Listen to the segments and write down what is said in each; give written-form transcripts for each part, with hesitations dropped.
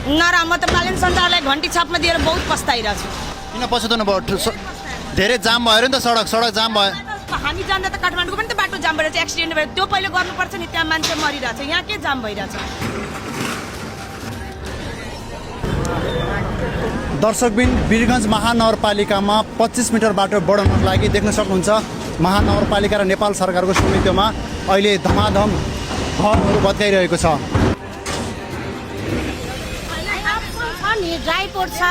नरा म त बालन सञ्चारलाई घन्टी छापमा दिएर बहुत पस्ताइरहेको छु। किन पछुताउनु भयो? धेरै जाम भयो नि त, सडक जाम भयो। हामी जाँदा त काठमाडौँको पनि त बाटो जाम भइरहेछ, एक्सिडेन्ट भयो। त्यो पहिले गर्नुपर्छ नि, त्यहाँ मान्छे मरिरहेछ, यहाँ के जाम भइरहेछ? दर्शकबिन, वीरगञ्ज महानगरपालिकामा 25 मिटर बाटो बढाउनको लागि देख्न सक्नुहुन्छ महानगरपालिका र नेपाल सरकारको संयुक्तमा अहिले धमाधम घरहरू भत्काइरहेको छ। ड्राइपोर्ट छ,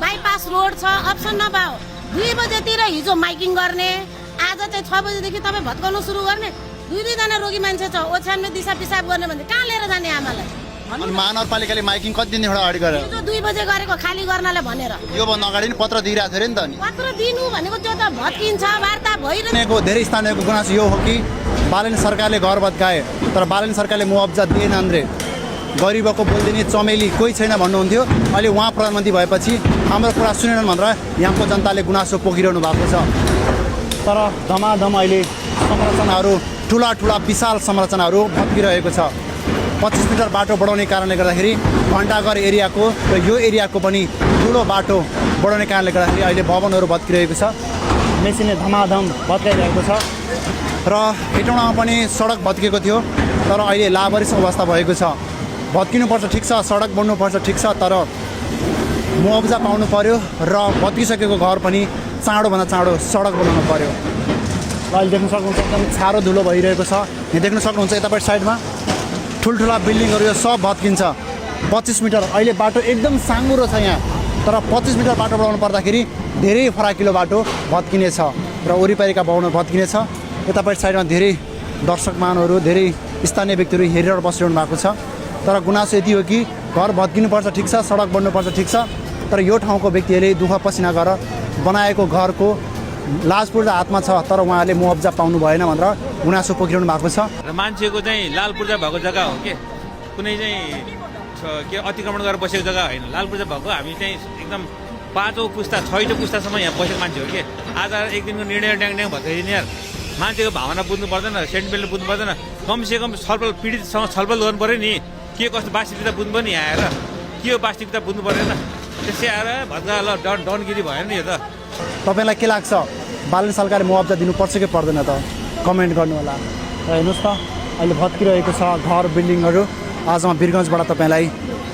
बाइपास रोड छ, अप्सन नपाओ 2 बजेतिर हिजो माइकिङ गर्ने, आज चाहिँ 6 बजेदेखि तपाईँ भत्काउनु सुरु गर्ने। 2 जना रोगी मान्छे छ, ओछ्यानमा दिशा पिसाब गर्ने भने कहाँ लिएर जाने आमालाई? अनि महानगरपालिकाले माइकिङ कति दिनदेखि अगाडि गर्यो? हिजो 2 बजे गरेको खाली गर्नलाई भनेर। योभन्दा अगाडि नि पत्र दिइरहेको थियो नि त। नि पत्र दिनु भनेको त्यो त भत्किन्छ, वार्ता भइरहेको। धेरै स्थानीयको गुनासो यो हो कि बालन सरकारले घर भत्काए तर बालन सरकारले मुआवजा दिएन। andre गरिबको बोल्दिने चमेली कोही छैन भन्नुहुन्थ्यो। अहिले उहाँ प्रधानमन्त्री भएपछि हाम्रो कुरा सुनेनन् भनेर यहाँको जनताले गुनासो पोखिरहनु भएको छ। तर धमाधम अहिले संरचनाहरू, ठुला विशाल संरचनाहरू भत्किरहेको छ। 25 मिटर बाटो बढाउने कारणले गर्दाखेरि घण्टाघर एरियाको र यो एरियाको पनि ठुलो बाटो बढाउने कारणले गर्दाखेरि अहिले भवनहरू भत्किरहेको छ। मेसिनले धमाधम भत्काइरहेको छ र हेटौँडामा पनि सडक भत्किएको थियो तर अहिले लावारिस अवस्था भएको छ। भत्किनुपर्छ ठिक छ, सडक बन्नुपर्छ ठिक छ, तर मुआवजा पाउनु पर्यो र भत्किसकेको घर पनि चाँडोभन्दा चाँडो सडक बनाउनु पर्यो। अहिले देख्न सक्नुहुन्छ एकदम छारो धुलो भइरहेको छ। यहाँ देख्न सक्नुहुन्छ यतापट्टि साइडमा ठुल्ठुला बिल्डिङहरू यो सब भत्किन्छ। 25 मिटर अहिले बाटो एकदम साँगुरो छ यहाँ, तर 25 मिटर बाटो बढाउनु पर्दाखेरि धेरै फराकिलो बाटो भत्किनेछ र वरिपरिका भवनहरू भत्किनेछ। यतापट्टि साइडमा धेरै दर्शकमानहरू, धेरै स्थानीय व्यक्तिहरू हेरेर बसिरहनु भएको छ। तर गुनासो यति हो कि घर भत्किनुपर्छ ठिक छ, सडक बन्नुपर्छ ठिक छ, तर यो ठाउँको व्यक्तिहरूले दुःख पसिना गरेर बनाएको घरको लाज पूर्जा हातमा छ तर उहाँहरूले मुआवजा पाउनु भएन भनेर गुनासो पोखिरहनु भएको छ। र मान्छेको चाहिँ लाल पूर्जा भएको जग्गा हो के, कुनै चाहिँ के अतिक्रमण गरेर बसेको जग्गा होइन। लाल पूर्जा भएको हामी चाहिँ एकदम 5औं पुस्ता 6औं पुस्तासम्म यहाँ बसेको मान्छे हो कि। आज एक दिनको निर्णय ड्याङ भत्काइदिने यार, मान्छेको भावना बुझ्नु पर्दैन, सेन्टिमेन्ट बुझ्नु पर्दैन। कमसेकम छलफल, पीडितसँग छलफल गर्नु पऱ्यो नि। के कस्तो वास्तविकता बुझ्नु पर्यो नि यहाँ आएर, के हो वास्तविकता बुझ्नु परेन। त्यसै आएर भत्का ल डनगिरी भएन नि यो त। तपाईँलाई के लाग्छ, बालन सरकारले मुआवजा दिनुपर्छ कि पर्दैन त? कमेन्ट गर्नु होला। र हेर्नुहोस् त अहिले भत्किरहेको छ घर बिल्डिङहरू। आज म वीरगञ्जबाट तपाईँलाई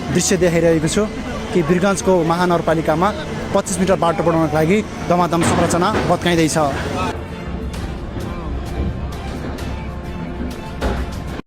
दृश्य देखाइरहेको छु कि वीरगञ्जको महानगरपालिकामा 25 मिटर बाटो बढाउनको लागि धमाधम संरचना भत्काइँदैछ।